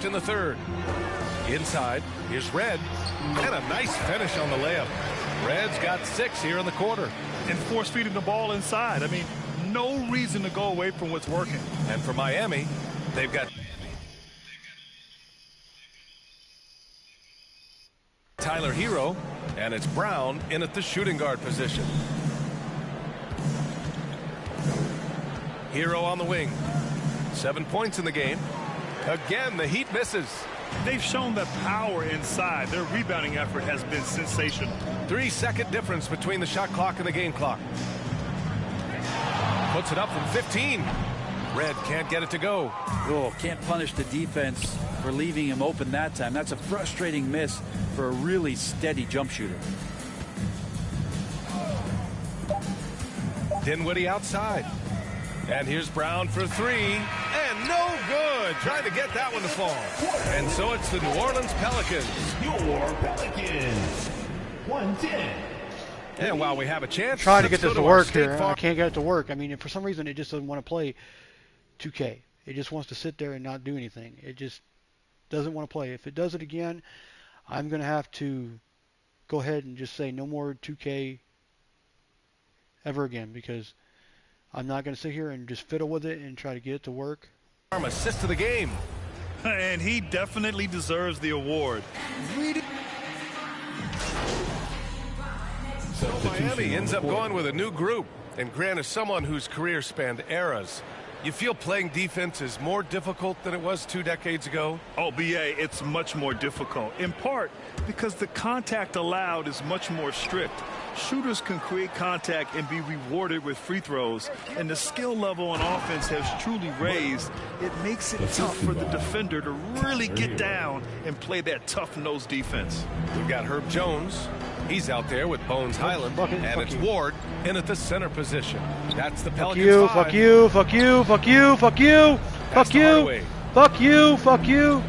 left in the third. Inside, here's Red, and a nice finish on the layup. Red's got 6 here in the quarter. And force feeding the ball inside. I mean, no reason to go away from what's working. And for Miami, they've got Tyler Hero, and it's Brown in at the shooting guard position. Hero on the wing. 7 points in the game. Again, the Heat misses. They've shown that power inside. Their rebounding effort has been sensational. 3-second difference between the shot clock and the game clock. Puts it up from 15. Red can't get it to go. Oh, can't punish the defense for leaving him open that time. That's a frustrating miss for a really steady jump shooter. Dinwiddie outside. And here's Brown for 3. And no good. Trying to get that one to fall. And so it's the New Orleans Pelicans. Your Pelicans. 110. And while we have a chance, trying to get this to work here. I can't get it to work. I mean, for some reason, it just doesn't want to play 2K. It just wants to sit there and not do anything. It just doesn't want to play. If it does it again, I'm going to have to go ahead and just say no more 2K ever again, because I'm not going to sit here and just fiddle with it and try to get it to work. Assist to the game. And he definitely deserves the award. So Miami ends up going with a new group. And Grant, is someone whose career spanned eras, you feel playing defense is more difficult than it was 2 decades ago? Oh, BA, it's much more difficult, in part because the contact allowed is much more strict. Shooters can create contact and be rewarded with free throws, and the skill level on offense has truly raised. It makes it tough for the defender to really get down and play that tough-nosed defense. We've got Herb Jones. He's out there with Bones Highland, and it's Ward in at the center position. That's the Pelicans. Fuck you, fuck you, fuck you, fuck you, fuck you, fuck you, fuck you.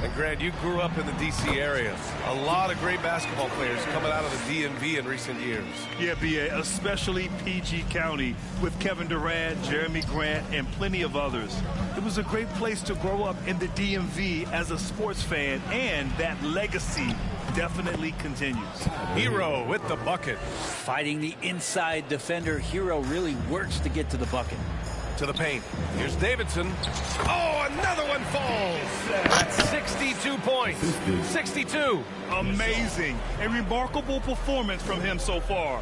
And Grant, you grew up in the D.C. area. A lot of great basketball players coming out of the DMV in recent years. Yeah, BA, especially PG County with Kevin Durant, Jeremy Grant, and plenty of others. It was a great place to grow up in the DMV as a sports fan, and that legacy definitely continues. Hero with the bucket. Fighting the inside defender, Hero really works to get to the bucket. To the paint. Here's Davidson. Oh, another one falls. That's 62 points. 62. Amazing. A remarkable performance from him so far.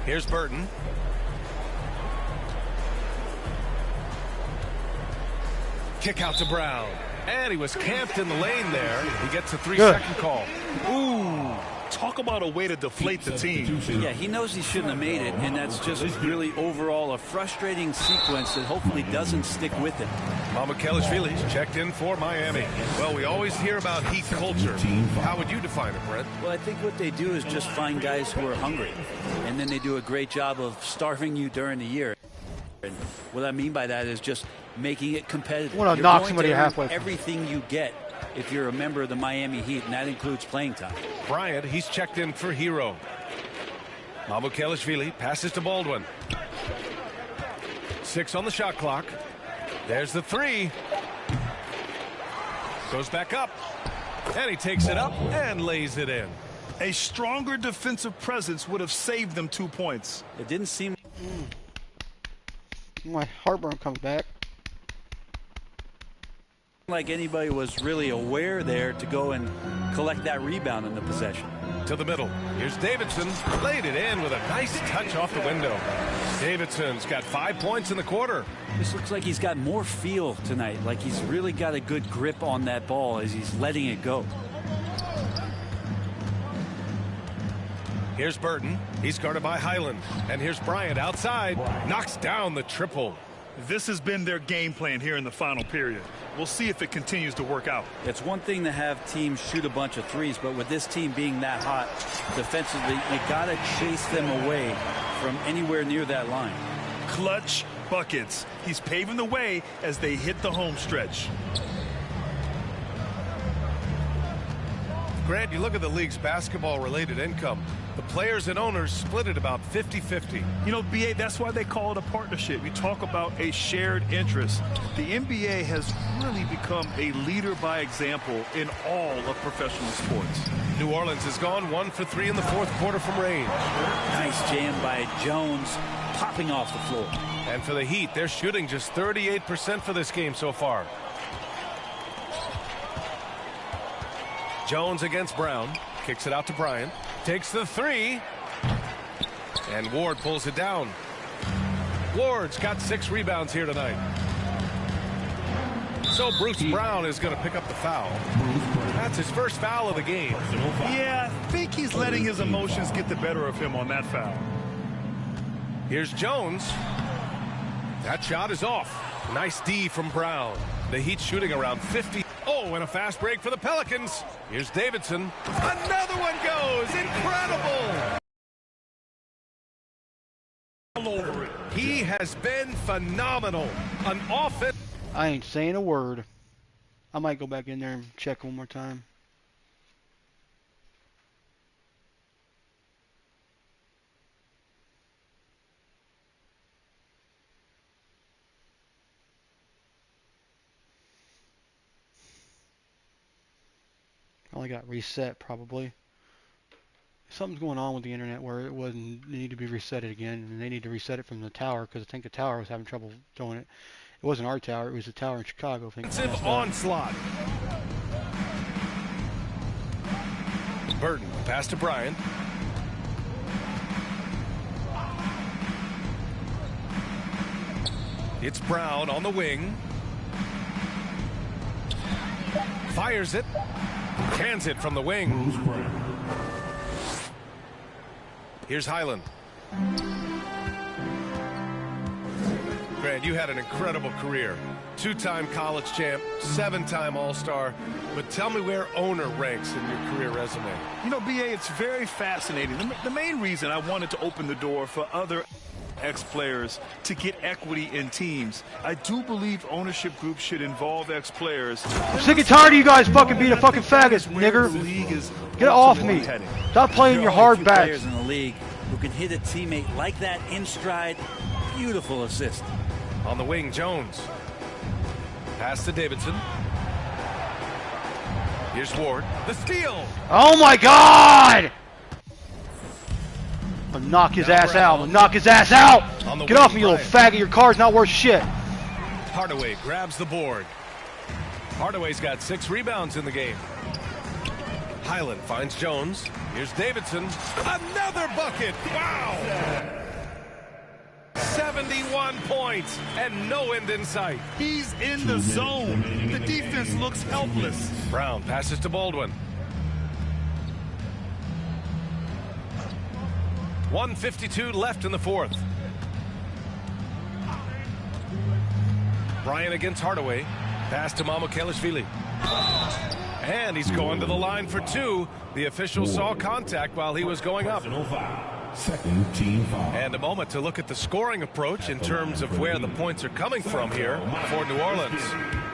Here's Burton. Kick out to Brown. And he was camped in the lane there. He gets a 3-second call. Ooh. Talk about a way to deflate the team. Yeah, he knows he shouldn't have made it, and that's just really overall a frustrating sequence that hopefully doesn't stick with him. Mamukelashvili's checked in for Miami. Well, we always hear about Heat culture. How would you define it, Brett? Well, I think what they do is just find guys who are hungry, and then they do a great job of starving you during the year. And what I mean by that is just making it competitive. Want to knock somebody halfway. Everything you get if you're a member of the Miami Heat, and that includes playing time. Bryant, he's checked in for Hero. Mamukelashvili passes to Baldwin. 6 on the shot clock. There's the 3. Goes back up. And he takes it up and lays it in. A stronger defensive presence would have saved them 2 points. It didn't seem... My heartburn comes back. Like anybody was really aware there to go and collect that rebound in the possession. To the middle. Here's Davidson. Laid it in with a nice touch off the window. Davidson's got 5 points in the quarter. This looks like he's got more feel tonight. Like he's really got a good grip on that ball as he's letting it go. Here's Burton. He's guarded by Highland. And here's Bryant outside. Knocks down the triple. This has been their game plan here in the final period. We'll see if it continues to work out. It's one thing to have teams shoot a bunch of threes, but with this team being that hot defensively, you got to chase them away from anywhere near that line. Clutch buckets. He's paving the way as they hit the home stretch. Grant, you look at the league's basketball-related income. The players and owners split it about 50-50. You know, BA, that's why they call it a partnership. You talk about a shared interest. The NBA has really become a leader by example in all of professional sports. New Orleans has gone 1 for 3 in the fourth quarter from range. Nice jam by Jones, popping off the floor. And for the Heat, they're shooting just 38% for this game so far. Jones against Brown. Kicks it out to Bryant. Takes the three. And Ward pulls it down. Ward's got 6 rebounds here tonight. So Bruce Brown is going to pick up the foul. That's his first foul of the game. Yeah, I think he's letting his emotions get the better of him on that foul. Here's Jones. That shot is off. Nice D from Brown. The Heat shooting around 50. Oh, and a fast break for the Pelicans. Here's Davidson. Another one goes. Incredible. He has been phenomenal. An offense. I ain't saying a word. I might go back in there and check one more time. Only got reset probably. Something's going on with the internet where it wasn't need to be reset it again, and they need to reset it from the tower because I think the tower was having trouble doing it. It wasn't our tower; it was the tower in Chicago. I think. Offensive onslaught. Burton pass to Bryant. It's Brown on the wing. Fires it. Cans it from the wing. Here's Highland. Grant, you had an incredible career. 2-time college champ, 7-time All-Star. But tell me where owner ranks in your career resume. You know, BA, it's very fascinating. The main reason I wanted to open the door for other ex-players to get equity in teams. I do believe ownership groups should involve ex-players. I'm sick and tired of you guys fucking being a fucking faggot, nigger. Get off me. Stop playing your hard bats. Players in the league who can hit a teammate like that in stride. Beautiful assist. On the wing, Jones. Pass to Davidson. Here's Ward. The steal. Oh my God! I'm gonna knock his ass out. I'm gonna knock his ass out. Get off me, you little faggot. Your car's not worth shit. Hardaway grabs the board. Hardaway's got 6 rebounds in the game. Highland finds Jones. Here's Davidson. Another bucket. Wow. 71 points and no end in sight. He's in the zone. The defense looks helpless. Brown passes to Baldwin. 1:52 left in the fourth. Bryant against Hardaway. Pass to Mamukelashvili. And he's going to the line for 2. The official saw contact while he was going up. Second team foul. And a moment to look at the scoring approach in terms of where the points are coming from here for New Orleans.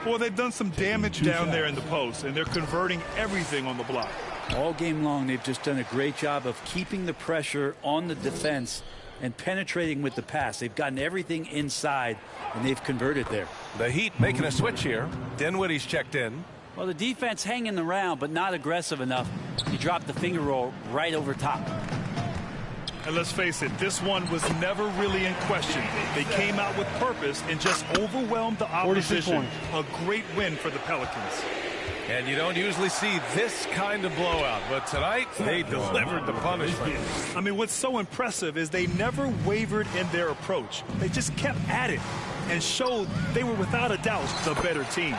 Well, they've done some damage down there in the post, and they're converting everything on the block. All game long, they've just done a great job of keeping the pressure on the defense and penetrating with the pass. They've gotten everything inside, and they've converted there. The Heat making a switch here. Dinwiddie's checked in. Well, the defense hanging around, but not aggressive enough. He dropped the finger roll right over top. And let's face it, this one was never really in question. They came out with purpose and just overwhelmed the opposition. A great win for the Pelicans. And you don't usually see this kind of blowout, but tonight they delivered the punishment. I mean, what's so impressive is they never wavered in their approach. They just kept at it and showed they were without a doubt the better team.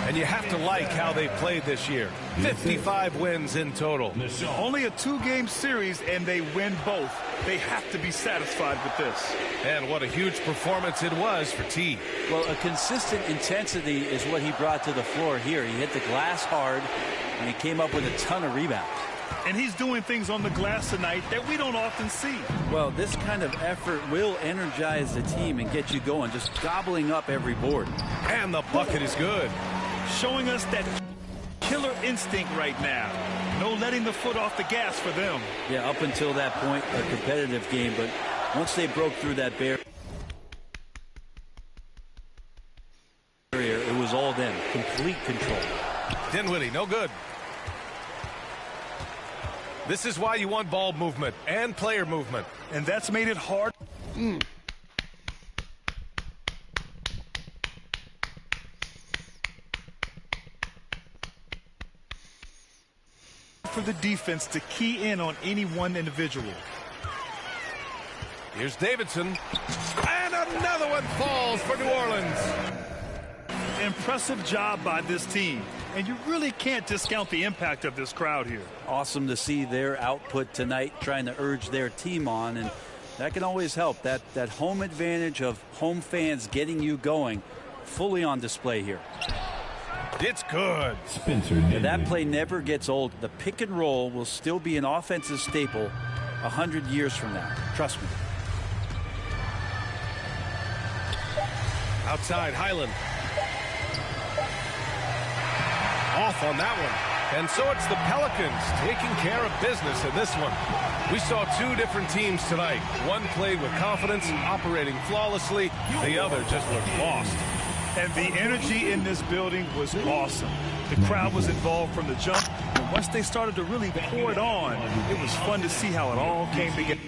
And you have to like how they played this year. 55 wins in total. Only a 2-game series, and they win both. They have to be satisfied with this. And what a huge performance it was for T. Well, a consistent intensity is what he brought to the floor here. He hit the glass hard, and he came up with a ton of rebounds. And he's doing things on the glass tonight that we don't often see. Well, this kind of effort will energize the team and get you going, just gobbling up every board. And the bucket is good. Showing us that killer instinct right now. No letting the foot off the gas for them. Yeah, up until that point, a competitive game, but once they broke through that barrier, it was all them. Complete control. Dinwiddie, no good. This is why you want ball movement and player movement. And that's made it hard. For the defense to key in on any one individual. Here's Davidson. And another one falls for New Orleans. Impressive job by this team. And you really can't discount the impact of this crowd here. Awesome to see their output tonight, trying to urge their team on, and that can always help. That home advantage of home fans getting you going, fully on display here. It's good. That play never gets old. The pick and roll will still be an offensive staple 100 years from now. Trust me. Outside, Highland. Off on that one. And so it's the Pelicans taking care of business in this one. We saw two different teams tonight. One played with confidence, operating flawlessly. The other just looked lost. And the energy in this building was awesome. The crowd was involved from the jump. And once they started to really pour it on, it was fun to see how it all came together.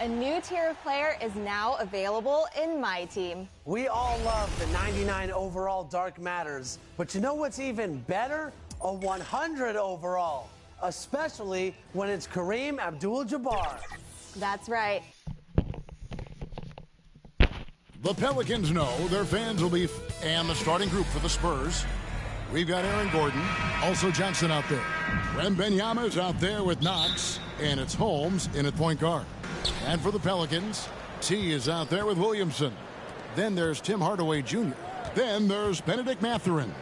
A new tier of player is now available in my team. We all love the 99 overall Dark Matters, but you know what's even better? A 100 overall, especially when it's Kareem Abdul-Jabbar. That's right. The Pelicans know their fans will be, and the starting group for the Spurs. We've got Aaron Gordon, also Johnson out there. Wembanyama's out there with Knox, and it's Holmes in at point guard. And for the Pelicans, T is out there with Williamson. Then there's Tim Hardaway Jr. Then there's Benedict Mathurin.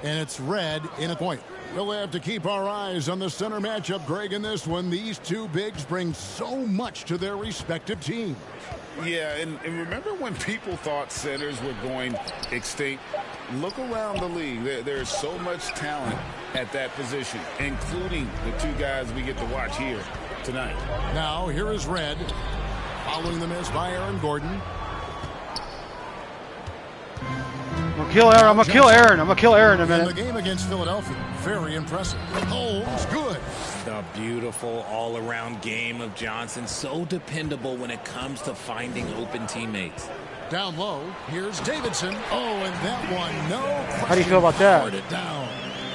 And it's Red in at point. We'll have to keep our eyes on the center matchup, Greg, in this one. These two bigs bring so much to their respective teams. Yeah, and remember when people thought centers were going extinct? Look around the league. There's so much talent at that position, including the two guys we get to watch here tonight. Now, here is Red, following the miss by Aaron Gordon. I'm gonna kill Aaron. I'm gonna kill Aaron. I'm gonna kill Aaron in a minute. In the game against Philadelphia, very impressive. Holmes, good. The beautiful all-around game of Johnson, so dependable when it comes to finding open teammates. Down low, here's Davidson. Oh, and that one, no question. How do you feel about that? It down.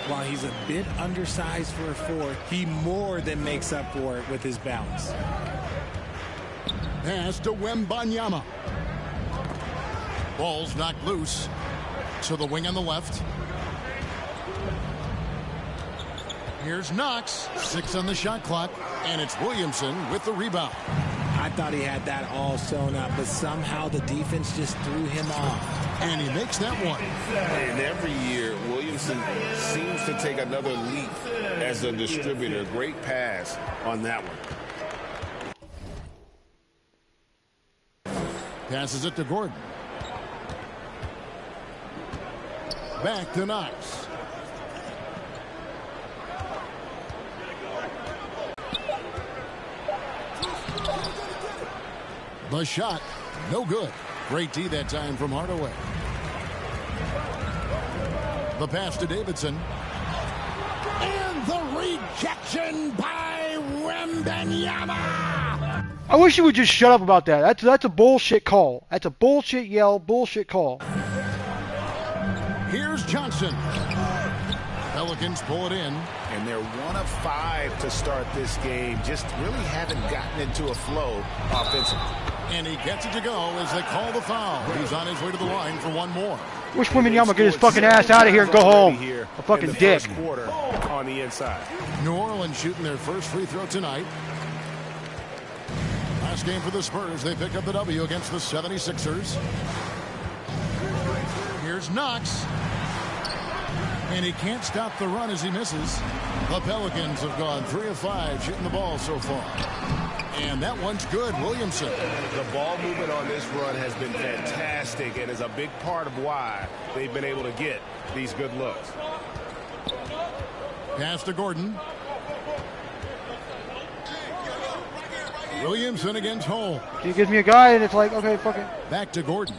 While he's a bit undersized for a four, he more than makes up for it with his bounce. Pass to Wembanyama. Ball's knocked loose to the wing on the left. Here's Knox, 6 on the shot clock, and it's Williamson with the rebound. I thought he had that all sewn up, but somehow the defense just threw him off. And he makes that one. And every year, Williamson seems to take another leap as a distributor. Great pass on that one. Passes it to Gordon. Back to Knox. The shot, no good. Great D that time from Hardaway. The pass to Davidson. And the rejection by Wembanyama. I wish you would just shut up about that. That's a bullshit call. That's a bullshit yell, bullshit call. Here's Johnson. Pelicans pull it in. And they're 1 of 5 to start this game. Just really haven't gotten into a flow offensively. And he gets it to go as they call the foul. He's on his way to the line for one more. Wish Wembanyama get his fucking ass out of here and go home. A fucking dick. Quarter on the inside. New Orleans shooting their first free throw tonight. Last game for the Spurs, they pick up the W against the 76ers. Here's Knox. And he can't stop the run as he misses. The Pelicans have gone 3 of 5 shooting the ball so far. And that one's good. Williamson. The ball movement on this run has been fantastic and is a big part of why they've been able to get these good looks. Pass to Gordon. Williamson against Hole. He gives me a guy and it's like, okay, fuck it. Back to Gordon.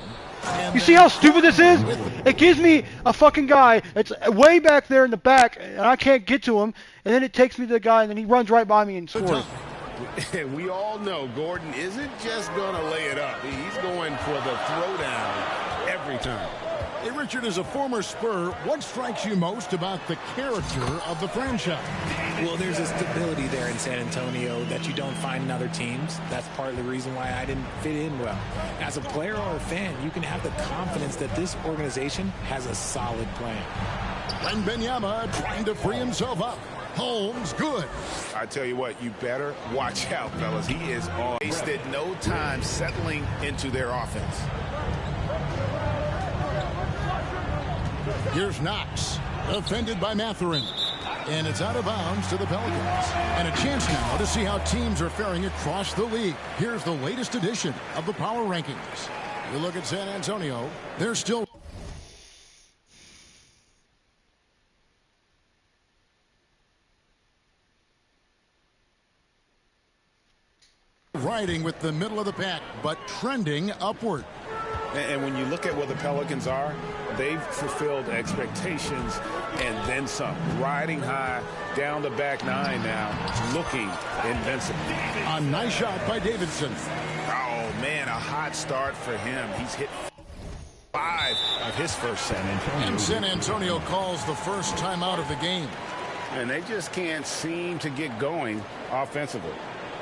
You see how stupid this is? It gives me a fucking guy that's way back there in the back, and I can't get to him, and then it takes me to the guy, and then he runs right by me and scores. And we all know Gordon isn't just going to lay it up. He's going for the throwdown every time. Hey, Richard, as a former Spur, what strikes you most about the character of the franchise? Well, there's a stability there in San Antonio that you don't find in other teams. That's part of the reason why I didn't fit in well. As a player or a fan, you can have the confidence that this organization has a solid plan. Wembanyama trying to free himself up. Holmes, good. I tell you what, you better watch out, fellas. He is on. Wasted no time settling into their offense. Here's Knox, defended by Mathurin. And it's out of bounds to the Pelicans. And a chance now to see how teams are faring across the league. Here's the latest edition of the Power Rankings. You look at San Antonio, they're still riding with the middle of the pack, but trending upward. And when you look at where the Pelicans are, they've fulfilled expectations and then some. Riding high down the back 9 now, looking invincible. A nice shot by Davidson. Oh, man, a hot start for him. He's hit 5 of his first 7. And San Antonio calls the first timeout of the game. And they just can't seem to get going offensively.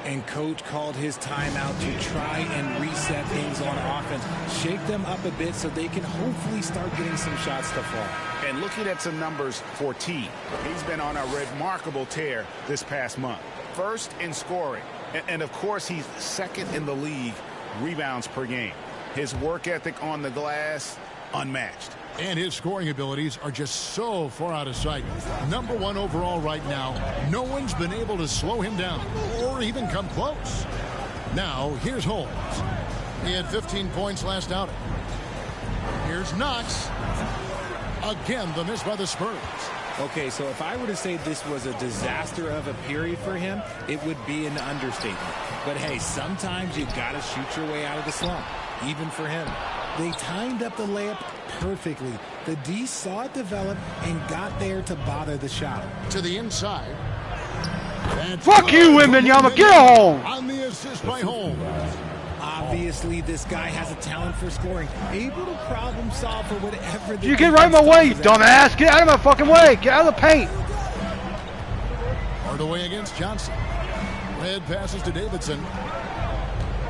And coach called his timeout to try and reset things on offense. Shake them up a bit so they can hopefully start getting some shots to fall. And looking at some numbers for T, he's been on a remarkable tear this past month. First in scoring. And of course, he's second in the league rebounds per game. His work ethic on the glass, unmatched. And his scoring abilities are just so far out of sight. Number 1 overall right now. No one's been able to slow him down or even come close. Now, here's Holmes. He had 15 points last outing. Here's Knox. Again, the miss by the Spurs. Okay, so if I were to say this was a disaster of a period for him, it would be an understatement. But hey, sometimes you got to shoot your way out of the slump, even for him. They timed up the layup perfectly. The D saw it develop and got there to bother the shot. To the inside. Fuck you, Wembanyama. Get home. On the assist by Holmes. Obviously, this guy has a talent for scoring. Able to problem solve for whatever. You get right in my way, you dumbass. Get out of my fucking way. Get out of the paint. Hard away against Johnson. Red passes to Davidson.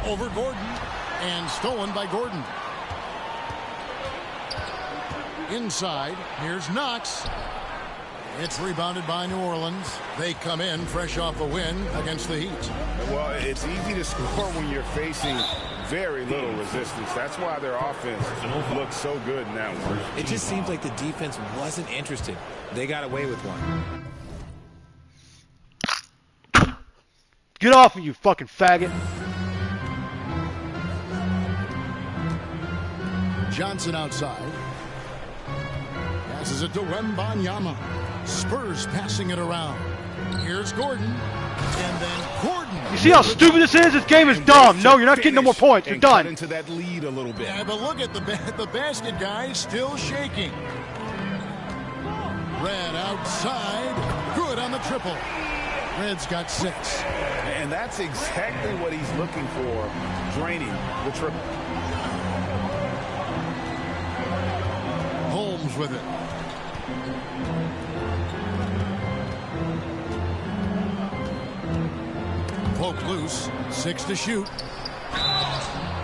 Over Gordon. And stolen by Gordon. Inside, here's Knox. It's rebounded by New Orleans. They come in fresh off a win against the Heat. Well, it's easy to score when you're facing very little resistance. That's why their offense looks so good in that one. It just seems like the defense wasn't interested. They got away with one. Get off me, you fucking faggot. Johnson outside. Passes it to Wembanyama. Spurs passing it around. Here's Gordon. And then Gordon. You see how stupid this is? This game is dumb. No, you're not getting no more points. You're done. Into that lead a little bit. Yeah, but look at the basket guy still shaking. Red outside. Good on the triple. Red's got 6. And that's exactly what he's looking for, draining the triple. Holmes with it. Poke loose. 6 to shoot.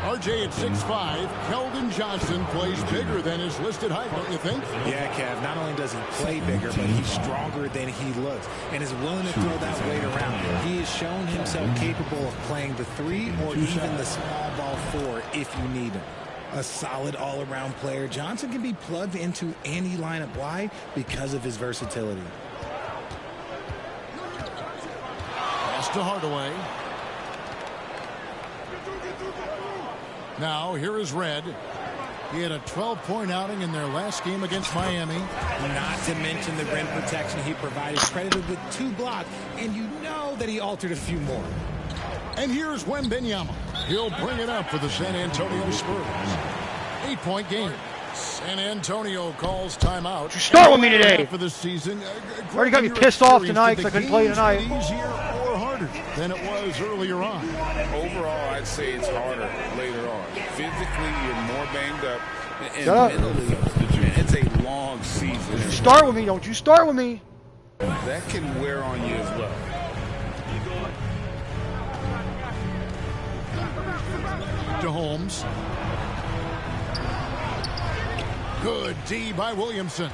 RJ at 6'5". Keldon Johnson plays bigger than his listed height, don't you think? Yeah, Kev. Not only does he play bigger, but he's stronger than he looks and is willing to throw that weight around. He has shown himself capable of playing the 3 or even the small ball 4 if you need him. A solid all-around player. Johnson can be plugged into any lineup. Why? Because of his versatility. Pass to Hardaway. Now, here is Red. He had a 12-point outing in their last game against Miami. Not to mention the rim protection he provided, credited with 2 blocks, and you know that he altered a few more. And here's Wembanyama. He'll bring it up for the San Antonio Spurs. 8-point game. San Antonio calls timeout. Start with me today. For this season. Already got me pissed off tonight because I couldn't play tonight. Easier or harder than it was earlier on? Overall, I'd say it's harder later on. Physically, you're more banged up. And Shut up. mentally, it's a long season. Start with me. Don't you start with me. That can wear on you as well. To Holmes. Good D by Williamson.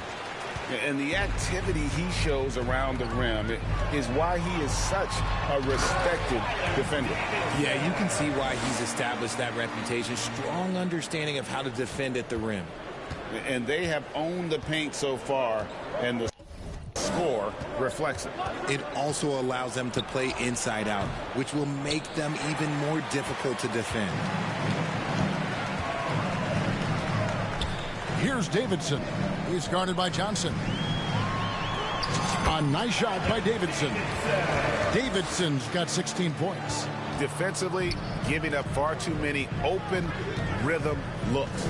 And the activity he shows around the rim is why he is such a respected defender. Yeah, you can see why he's established that reputation. Strong understanding of how to defend at the rim. And they have owned the paint so far, and the score reflects it. It also allows them to play inside out, which will make them even more difficult to defend. Here's Davidson. He's guarded by Johnson. A nice shot by Davidson. Davidson's got 16 points. Defensively, giving up far too many open rhythm looks.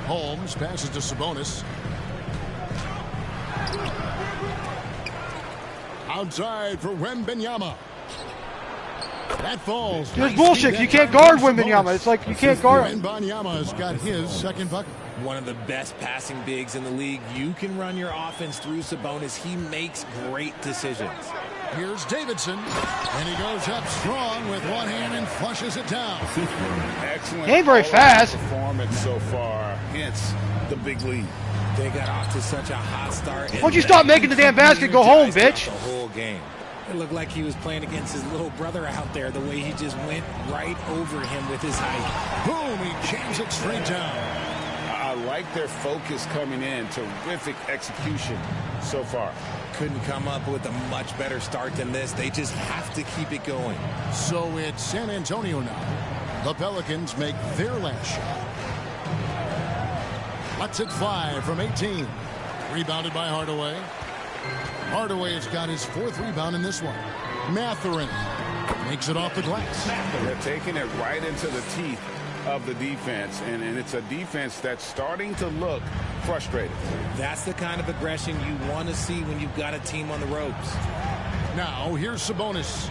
Holmes passes to Sabonis. Outside for Wembanyama. That falls. There's bullshit. You can't guard Wembanyama. It's like you can't guard him. Wembanyama's got his second bucket. One of the best passing bigs in the league. You can run your offense through Sabonis. He makes great decisions. Here's Davidson, and he goes up strong with one hand and flushes it down. Excellent. He ain't very fast. Performance so far, hence the big lead. They got off to such a hot start. Why don't you stop making the damn basket? Go home, bitch. The whole game. It looked like he was playing against his little brother out there, the way he just went right over him with his height. Boom, he jams it straight down. I like their focus coming in. Terrific execution so far. Couldn't come up with a much better start than this. They just have to keep it going. So it's San Antonio now. The Pelicans make their last shot. Let's it fly from 18. Rebounded by Hardaway. Hardaway has got his 4th rebound in this one. Mathurin makes it off the glass. They're taking it right into the teeth of the defense, and it's a defense that's starting to look frustrated. That's the kind of aggression you want to see when you've got a team on the ropes. Now here's Sabonis.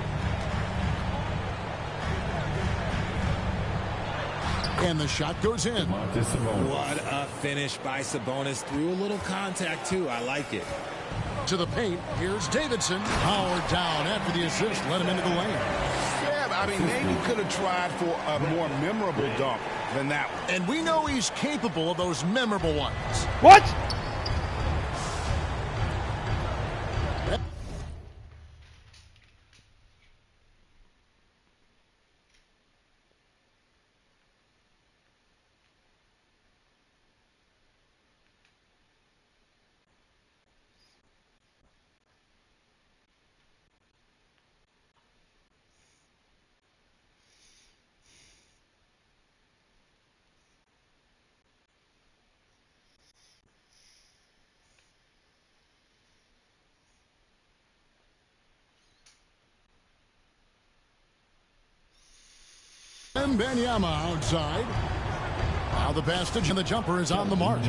And the shot goes in. What a finish by Sabonis. Through a little contact, too. I like it. To the paint. Here's Davidson. Powered down after the assist. Let him into the lane. Yeah, I mean, maybe could have tried for a more memorable dunk than that one. And we know he's capable of those memorable ones. What? Wembanyama outside. Now the pass to the jumper is on the mark.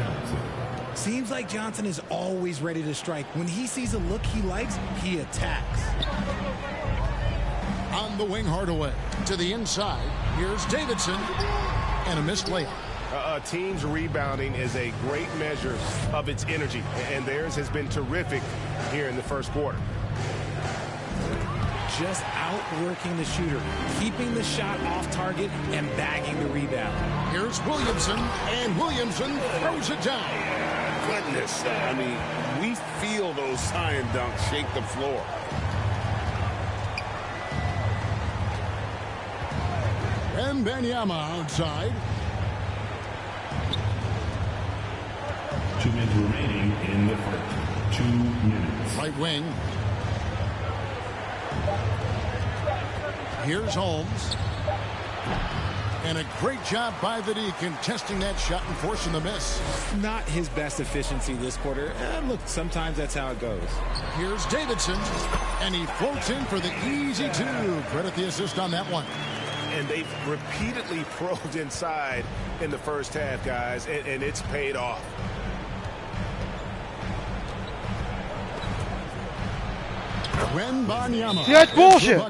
Seems like Johnson is always ready to strike. When he sees a look he likes, he attacks. On From the wing, Hardaway. To the inside. Here's Davidson. And a missed layup. A team's rebounding is a great measure of its energy, and theirs has been terrific here in the first quarter. Just outworking the shooter, keeping the shot off target, and bagging the rebound. Here's Williamson, and Williamson throws it down. Goodness, I mean, we feel those science dunks shake the floor. Wembanyama outside. 2 minutes remaining in the first. 2 minutes. Right wing. Here's Holmes. And a great job by the D contesting that shot and forcing the miss. Not his best efficiency this quarter. Look, sometimes that's how it goes. Here's Davidson. And he floats in for the easy 2. Credit the assist on that one. And they've repeatedly probed inside in the first half, guys, and it's paid off. Wembanyama. That's bullshit.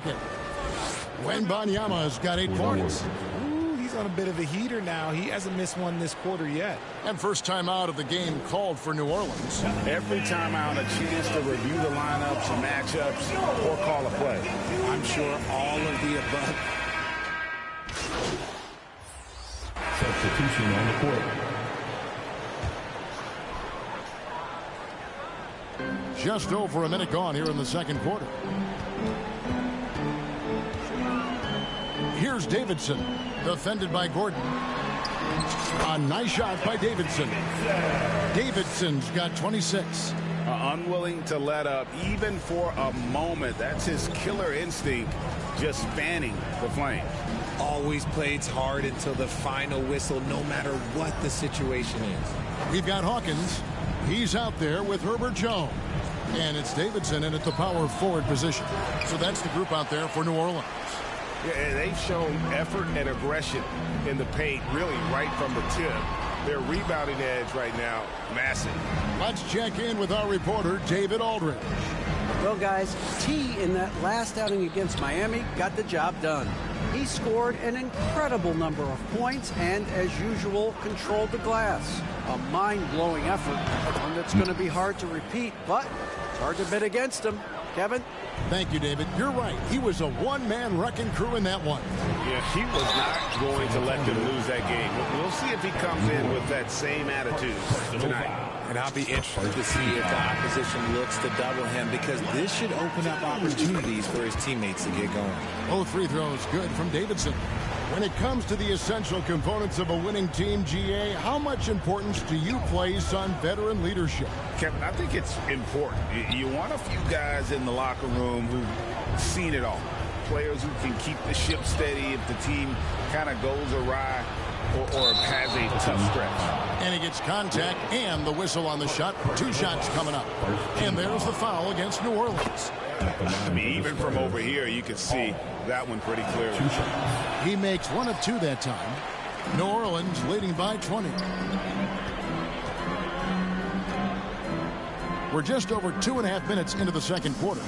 Wembanyama has got 8 points. Ooh, he's on a bit of a heater now. He hasn't missed one this quarter yet. And first time out of the game called for New Orleans. Every time out, a chance to review the lineups and matchups or call a play. I'm sure all of the above. Substitution on the court. Just over a minute gone here in the second quarter. Here's Davidson, defended by Gordon. A nice shot by Davidson. Davidson's got 26. Unwilling to let up even for a moment. That's his killer instinct, just fanning the flame. Always plays hard until the final whistle, no matter what the situation is. We've got Hawkins. He's out there with Herbert Jones. And it's Davidson in at the power forward position. So that's the group out there for New Orleans. Yeah, and they've shown effort and aggression in the paint, really right from the tip. Their rebounding edge right now, massive. Let's check in with our reporter, David Aldridge. Well, guys, T in that last outing against Miami got the job done. He scored an incredible number of points and, as usual, controlled the glass. A mind-blowing effort, one that's going to be hard to repeat, but it's hard to bet against him. Kevin? Thank you, David. You're right. He was a one-man wrecking crew in that one. Yeah, he was not going to let them lose that game. We'll see if he comes in with that same attitude tonight. And I'll be interested to see if the opposition looks to double him, because this should open up opportunities for his teammates to get going. Both free throws good from Davidson. When it comes to the essential components of a winning team, GA, how much importance do you place on veteran leadership? Kevin, I think it's important. You want a few guys in the locker room who've seen it all. Players who can keep the ship steady if the team kind of goes awry or has a tough stretch. And he gets contact and the whistle on the shot. 2 shots coming up. And there's the foul against New Orleans. I mean, even from over here, you can see that one pretty clearly. He makes 1 of 2 that time. New Orleans leading by 20. We're just over 2.5 minutes into the second quarter.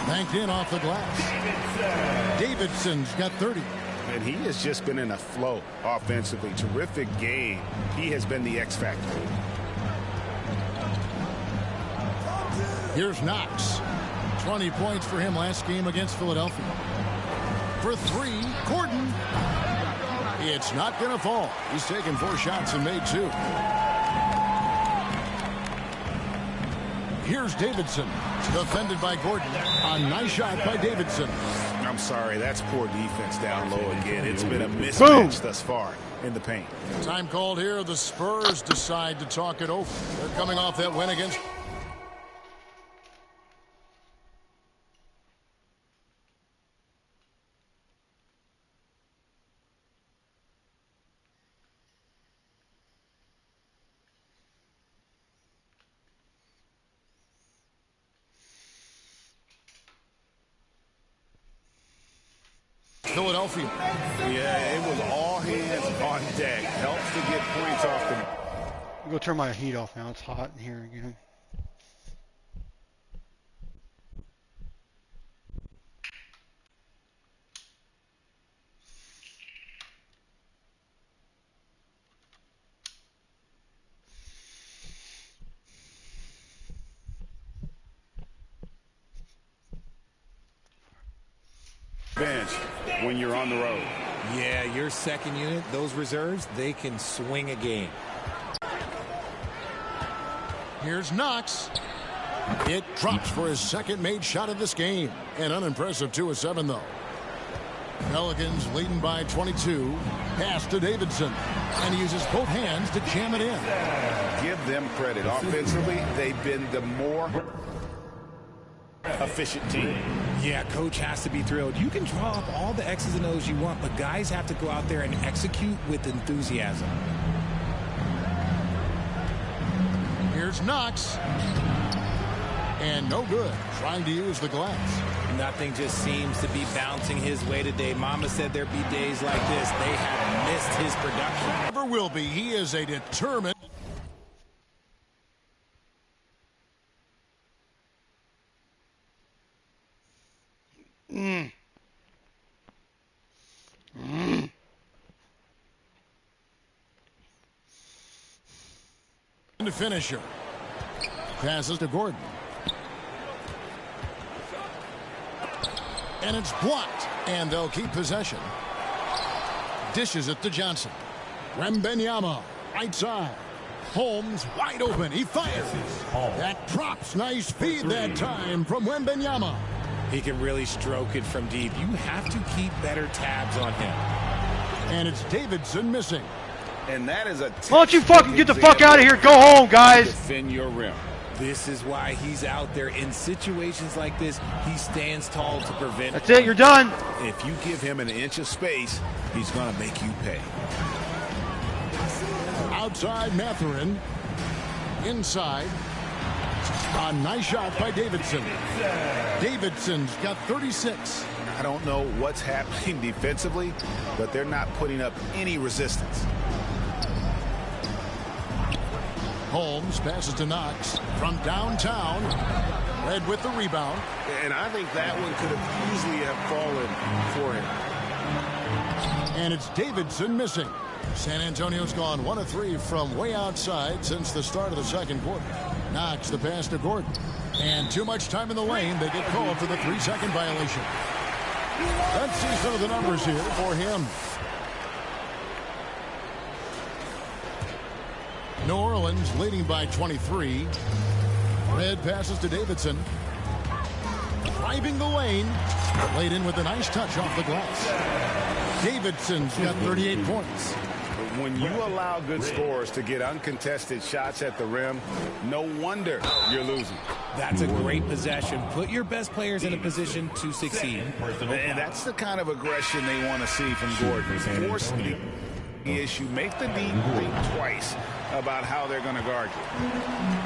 Banked in off the glass. Davidson's got 30. And he has just been in a flow offensively. Terrific game. He has been the X factor. Here's Knox. 20 points for him last game against Philadelphia. For 3, Gordon. It's not going to fall. He's taken 4 shots and made 2. Here's Davidson. Defended by Gordon. A nice shot by Davidson. I'm sorry, that's poor defense down low again. It's been a mismatch thus far in the paint. Time called here. The Spurs decide to talk it over. They're coming off that win against... Philadelphia. Yeah, it was all hands on deck. Helps to get points off the... Go turn my heat off now. It's hot in here again. Bench when you're on the road. Yeah, your second unit, those reserves, they can swing a game. Here's Knox. It drops for his second made shot of this game. An unimpressive 2 of 7, though. Pelicans leading by 22. Pass to Davidson. And he uses both hands to jam it in. Give them credit. Offensively, they've been the more efficient team. Yeah, coach has to be thrilled. You can draw up all the X's and O's you want, but guys have to go out there and execute with enthusiasm. Here's Knox. And no good. Trying to use the glass. Nothing just seems to be bouncing his way today. Mama said there'd be days like this. They have missed his production. Never will be. He is a determined. The finisher. Passes to Gordon. And it's blocked. And they'll keep possession. Dishes it to Johnson. Wembanyama, right side. Holmes wide open. He fires. That drops. Nice feed that time from Wembanyama. He can really stroke it from deep. You have to keep better tabs on him. And it's Davidson missing. And that is a... Why don't you fucking get the fuck out of here? Go home, guys. Defend your rim. This is why he's out there. In situations like this, he stands tall to prevent. That's it. You're done. If you give him an inch of space, he's going to make you pay. Outside Mathurin. Inside. A nice shot by Davidson. Davidson's got 36. I don't know what's happening defensively, but they're not putting up any resistance. Holmes passes to Knox from downtown. Red with the rebound. And I think that one could have easily have fallen for him. And it's Davidson missing. San Antonio's gone 1 of 3 from way outside since the start of the second quarter. Knox the pass to Gordon. And too much time in the lane. They get called for the 3-second violation. Let's see some of the numbers here for him. New Orleans leading by 23. Red passes to Davidson. Driving the lane. Laid in with a nice touch off the glass. Davidson's got 38 points. When you allow good scorers to get uncontested shots at the rim, no wonder you're losing. That's a great possession. Put your best players in a position to succeed. And that's the kind of aggression they want to see from Gordon. Force the issue. Make the D think twice about how they're going to guard you.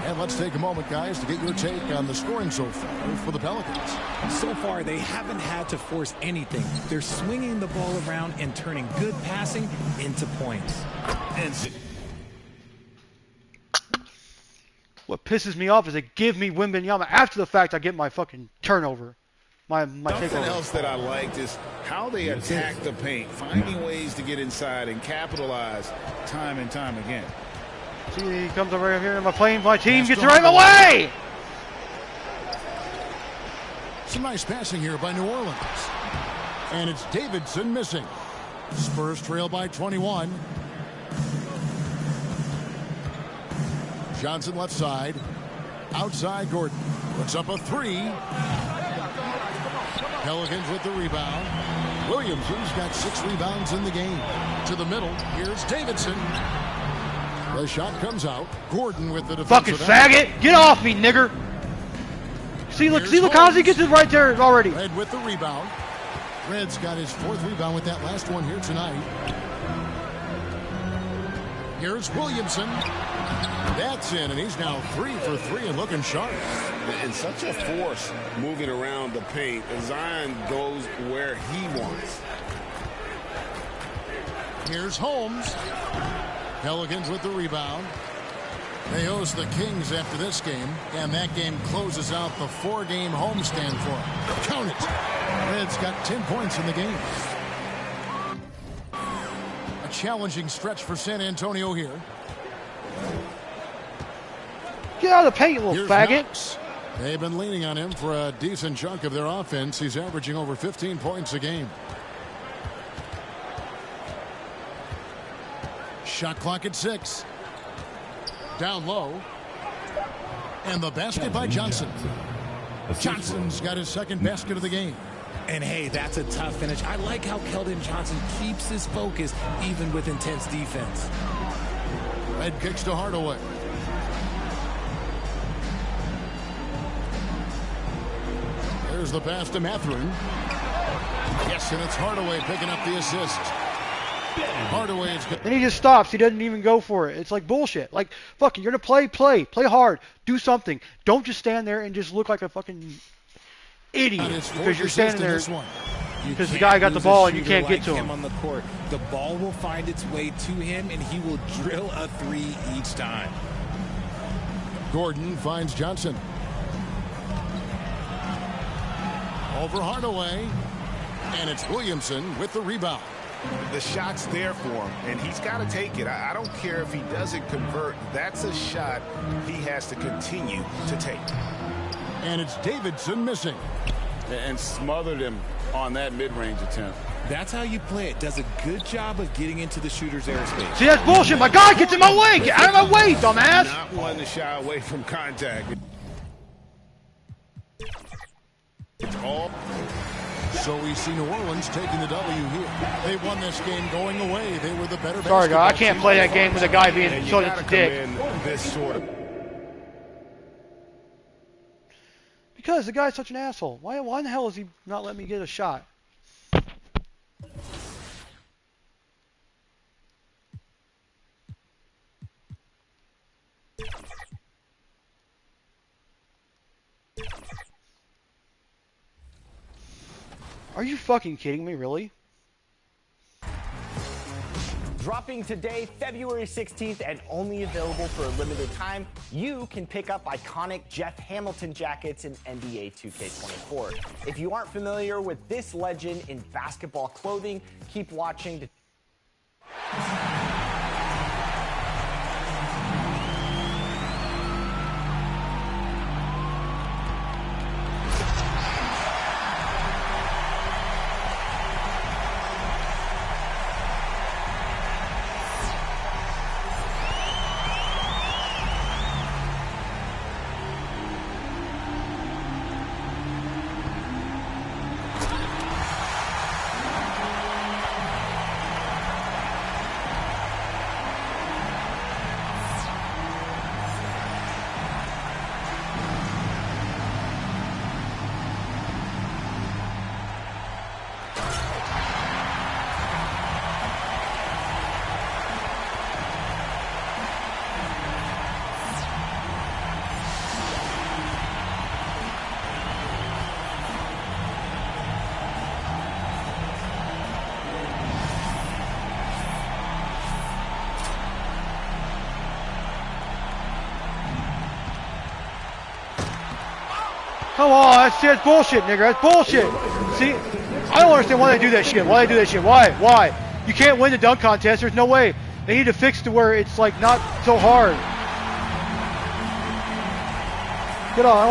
And let's take a moment, guys, to get your take on the scoring so far for the Pelicans. So far, they haven't had to force anything. They're swinging the ball around and turning good passing into points. And what pisses me off is they give me Wembanyama after the fact. I get my fucking turnover. My something takeover. else that I liked is how they attack the paint, finding ways to get inside and capitalize time and time again. See, he comes over right here. My team gets right in the way. Some nice passing here by New Orleans. And it's Davidson missing. Spurs trail by 21. Johnson left side. Outside Gordon. Puts up a 3. Pelicans with the rebound. Williamson's got 6 rebounds in the game. To the middle. Here's Davidson. The shot comes out. Gordon with the defensive. Fucking faggot! Get off me, nigger! See, look, how he gets it right there already. Red with the rebound. Red's got his 4th rebound with that last one here tonight. Here's Williamson. That's in, and he's now 3 for 3 and looking sharp. And such a force moving around the paint. Zion goes where he wants. Here's Holmes. Pelicans with the rebound. They host the Kings after this game, and that game closes out the 4-game homestand for them. Count it. Reds got 10 points in the game. A challenging stretch for San Antonio here. Get out of the paint, you little faggot. Knox. They've been leaning on him for a decent chunk of their offense. He's averaging over 15 points a game. Shot clock at 6. Down low. And the basket by Johnson. Johnson's got his second basket of the game. And hey, that's a tough finish. I like how Keldon Johnson keeps his focus even with intense defense. Red kicks to Hardaway. There's the pass to Mathurin. Yes, and it's Hardaway picking up the assist. Hardaway is good. Then he just stops. He doesn't even go for it. It's like bullshit. Like, fucking, you're going to play hard. Do something. Don't just stand there and just look like a fucking idiot because you're standing there because the guy got the ball and you can't get to him. On the court. The ball will find its way to him and he will drill a 3 each time. Gordon finds Johnson. Over Hardaway. And it's Williamson with the rebound. The shot's there for him, and he's got to take it. I don't care if he doesn't convert. That's a shot he has to continue to take. And it's Davidson missing. And smothered him on that mid-range attempt. That's how you play it. Does a good job of getting into the shooter's airspace. See, that's bullshit. My guy gets in my way. Get out of my way, dumbass. Not one to shy away from contact. It's all. So we see New Orleans taking the W here. They won this game going away. They were the better. Sorry, guy. I can't play that game with a guy being so a dick. This sort of. Because the guy's such an asshole. Why in the hell is he not letting me get a shot? Are you fucking kidding me, really? Dropping today, February 16th, and only available for a limited time, you can pick up iconic Jeff Hamilton jackets in NBA 2K24. If you aren't familiar with this legend in basketball clothing, keep watching to Come on, that's bullshit, nigga. That's bullshit. See, I don't understand why they do that shit. Why? You can't win the dunk contest. There's no way. They need to fix to where it's like not so hard. Get on.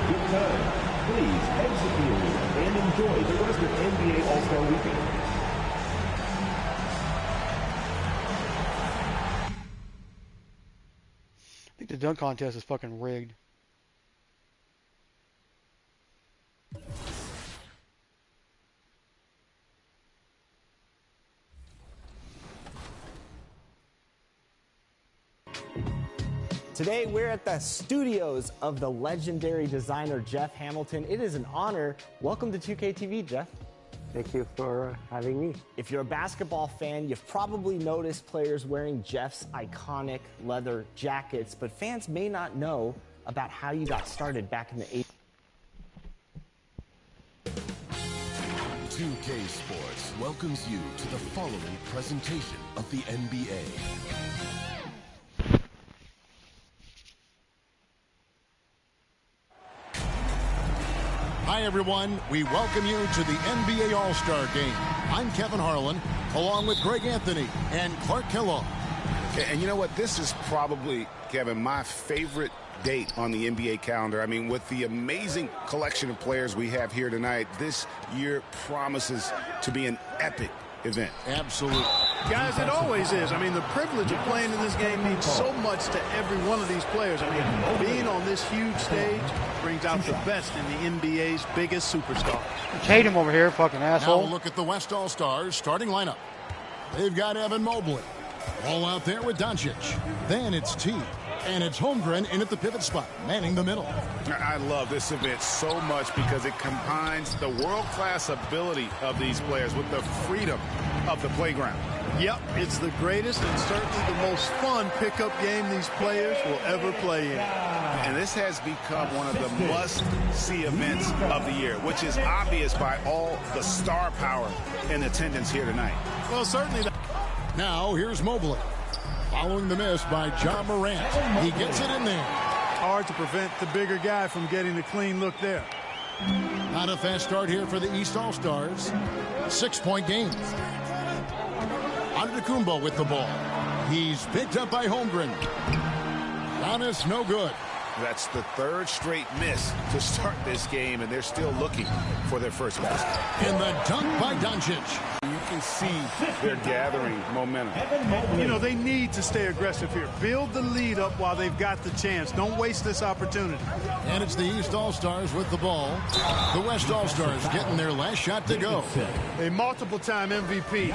good time. Please exit the arena and enjoy the rest of NBA All-Star Weekend. I think the dunk contest is fucking rigged. Today, we're at the studios of the legendary designer Jeff Hamilton. It is an honor. Welcome to 2K TV, Jeff. Thank you for having me. If you're a basketball fan, you've probably noticed players wearing Jeff's iconic leather jackets, but fans may not know about how you got started back in the 80s. 2K Sports welcomes you to the following presentation of the NBA. Hi, everyone. We welcome you to the NBA All-Star Game. I'm Kevin Harlan, along with Greg Anthony and Clark Kellogg. And you know what? This is probably, Kevin, my favorite date on the NBA calendar. I mean, with the amazing collection of players we have here tonight, this year promises to be an epic event. Absolutely. Guys, it always is. I mean, the privilege of playing in this game means so much to every one of these players. I mean, being on this huge stage brings out the best in the NBA's biggest superstars. Tatum over here, fucking asshole. Now look at the West All-Stars starting lineup. They've got Evan Mobley. All out there with Doncic. Then it's T. And it's Holmgren in at the pivot spot, manning the middle. I love this event so much because it combines the world-class ability of these players with the freedom of the playground. Yep, it's the greatest and certainly the most fun pickup game these players will ever play in. And this has become one of the must-see events of the year, which is obvious by all the star power in attendance here tonight. Well, certainly. Now, here's Mobley. Following the miss by John Morant. He gets it in there. Hard to prevent the bigger guy from getting a clean look there. Not a fast start here for the East All-Stars. 6-point game. Antetokounmpo with the ball. He's picked up by Holmgren. Giannis, no good. That's the third straight miss to start this game, and they're still looking for their first basket. In the dunk by Doncic. You can see they're gathering momentum. You know, they need to stay aggressive here. Build the lead up while they've got the chance. Don't waste this opportunity. And it's the East All-Stars with the ball. The West All-Stars getting their last shot to go. A multiple-time MVP.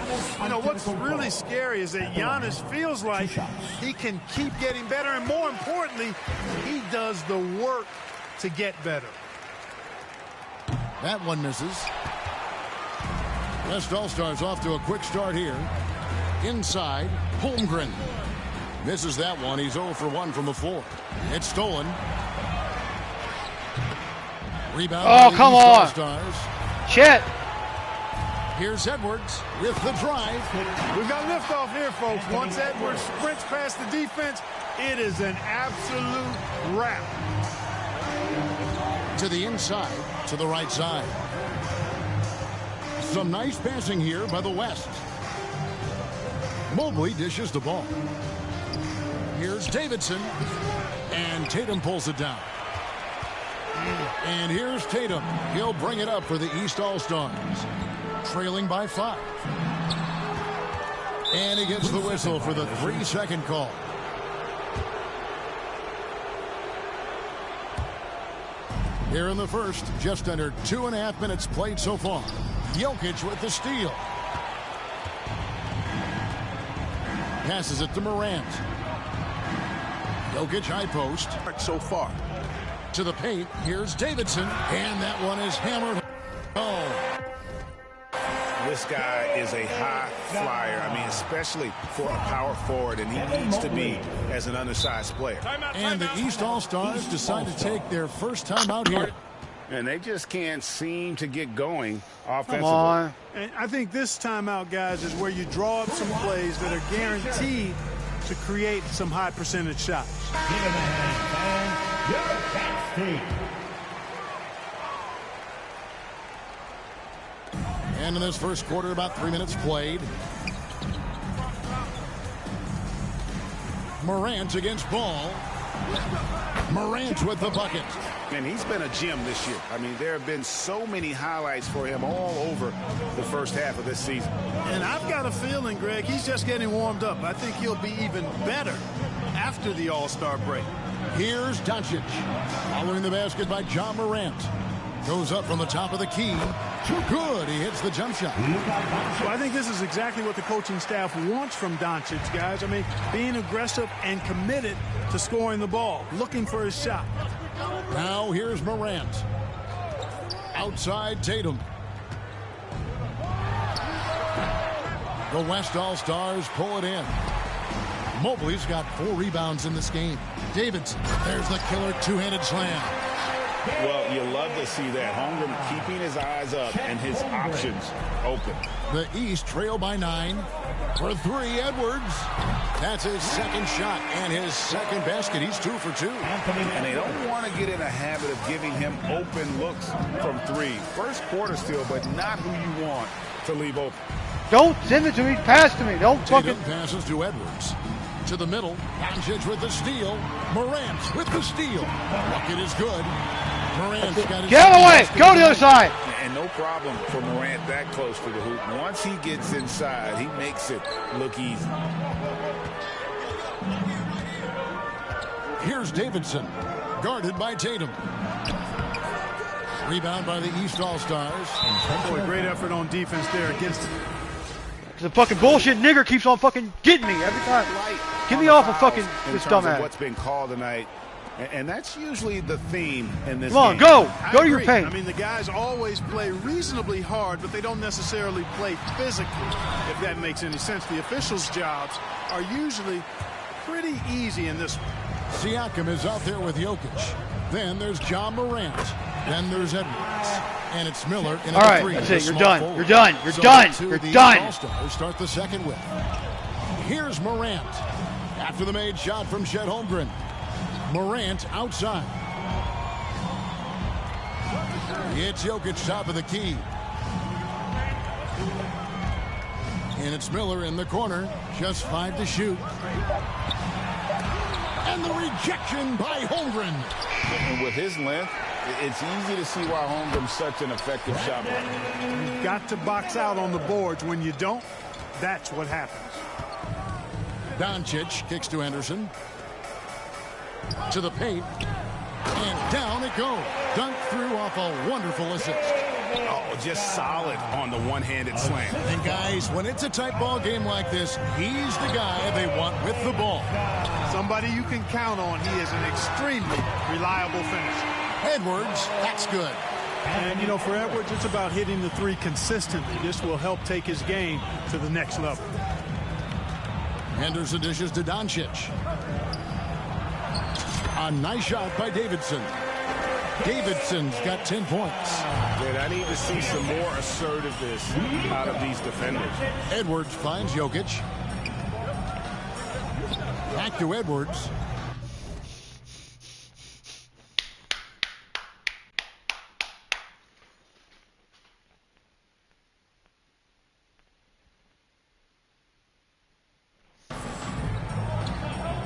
You know, what's really scary is that Giannis feels like he can keep getting better, and more importantly, he does the work to get better. That one misses. West All-Stars off to a quick start here. Inside, Holmgren. Misses that one. He's 0 for 1 from the floor. It's stolen. Rebound. Oh, come on. All-Stars. Shit. Here's Edwards with the drive. We've got liftoff here, folks. Once Edwards sprints past the defense, it is an absolute wrap. To the inside, to the right side. Some nice passing here by the West. Mobley dishes the ball. Here's Davidson. And Tatum pulls it down. And here's Tatum. He'll bring it up for the East All-Stars. Trailing by 5. And he gets the whistle for the 3-second call. Here in the first, just under 2.5 minutes played so far. Jokic with the steal. Passes it to Morant. Jokic high post. So far. To the paint. Here's Davidson. And that one is hammered. Oh. This guy is a high flyer. I mean, especially for a power forward, and he needs to be as an undersized player. And the East All-Stars decide to take their first time out here. And they just can't seem to get going offensively. Come on. And I think this timeout, guys, is where you draw up some plays that are guaranteed to create some high percentage shots. And in this first quarter, about 3 minutes played. Morant against Ball. Morant with the bucket. And he's been a gem this year. I mean, there have been so many highlights for him all over the first half of this season. And I've got a feeling, Greg, he's just getting warmed up. I think he'll be even better after the All-Star break. Here's Doncic. Following the basket by John Morant. Goes up from the top of the key. Too good. He hits the jump shot. So I think this is exactly what the coaching staff wants from Doncic, guys. I mean, being aggressive and committed to scoring the ball, looking for his shot. Now here's Morant. Outside Tatum. The West All-Stars pull it in. Mobley's got 4 rebounds in this game. Davidson, there's the killer two-handed slam. Well, you love to see that. Holmgren keeping his eyes up and his options open. The East trail by 9. For 3, Edwards. That's his second shot and his second basket. He's 2 for 2. And they don't want to get in a habit of giving him open looks from 3. First quarter still, but not who you want to leave open. Don't send it to me. Pass to me. Don't Tatum fucking. passes to Edwards. To the middle. Doncic with the steal. Morant with the steal. Bucket is good. Morant's got his Get away! Go to the other side! And no problem for Morant that close to the hoop. Once he gets inside, he makes it look easy. Here's Davidson. Guarded by Tatum. Rebound by the East All-Stars. Boy, great effort on defense there against him. The fucking bullshit nigger keeps on fucking getting me every time. Get me off of fucking this dumbass. What's been called tonight, and that's usually the theme in this Come on, game. go! Go to your paint. I mean, the guys always play reasonably hard, but they don't necessarily play physically, if that makes any sense. The officials' jobs are usually pretty easy in this one. Siakam is out there with Jokic. Then there's John Morant. Then there's Edwards. And it's Miller in All right, 3. that's it. You're done. You're done. You're done. You're done. All-Stars start the second with. Here's Morant. After the made shot from Chet Holmgren. Morant outside. It's Jokic top of the key. And it's Miller in the corner. Just 5 to shoot. And the rejection by Holmgren. And with his length, it's easy to see why Holmgren's such an effective shot blocker. You've got to box out on the boards. When you don't, that's what happens. Doncic kicks to Anderson. To the paint. And down it goes. Dunk through off a wonderful assist. Oh, just solid on the one-handed slam. And guys, when it's a tight ball game like this, he's the guy they want with the ball. Somebody you can count on. He is an extremely reliable finisher. Edwards, that's good. And, you know, for Edwards, it's about hitting the 3 consistently. This will help take his game to the next level. Anderson dishes to Doncic. A nice shot by Davidson. Davidson's got 10 points. Man, I need to see some more assertiveness out of these defenders. Edwards finds Jokic. Back to Edwards.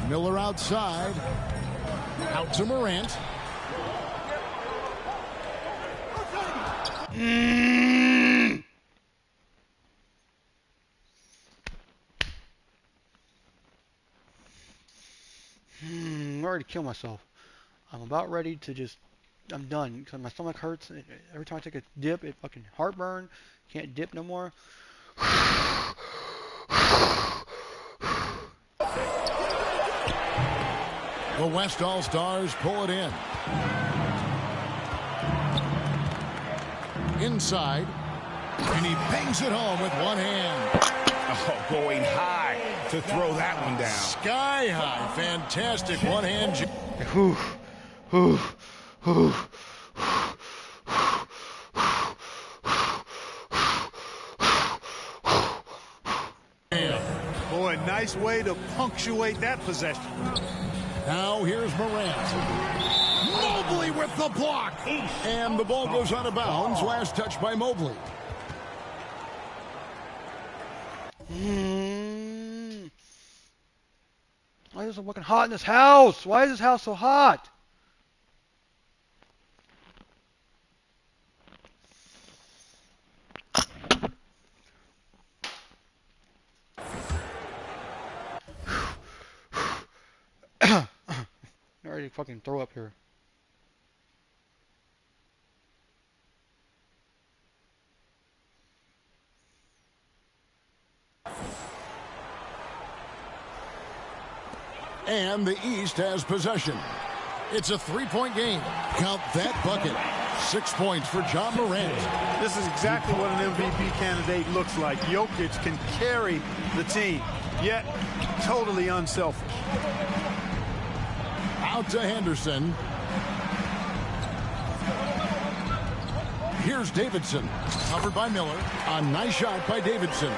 Miller outside. Out to Morant. I'm ready to kill myself. I'm about ready to just, I'm done because my stomach hurts. Every time I take a dip, it fucking heartburn. Can't dip no more. The West All-Stars pull it in. Inside. And he bangs it home with one hand. Oh, going high to throw that one down. Sky high. Fantastic one-hand. Boy, nice way to punctuate that possession. Now here's Morant. Mobley with the block. And the ball goes out of bounds. Last touch by Mobley. I is it looking hot in this house? Why is this house so hot? I'm ready to fucking throw up here. And the East has possession. It's a three-point game. Count that bucket. 6 points for John Morant. This is exactly what an MVP candidate looks like. Jokic can carry the team, yet totally unselfish. Out to Henderson. Here's Davidson. Covered by Miller. A nice shot by Davidson.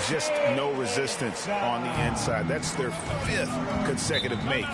Just no resistance on the inside. That's their 5th consecutive make.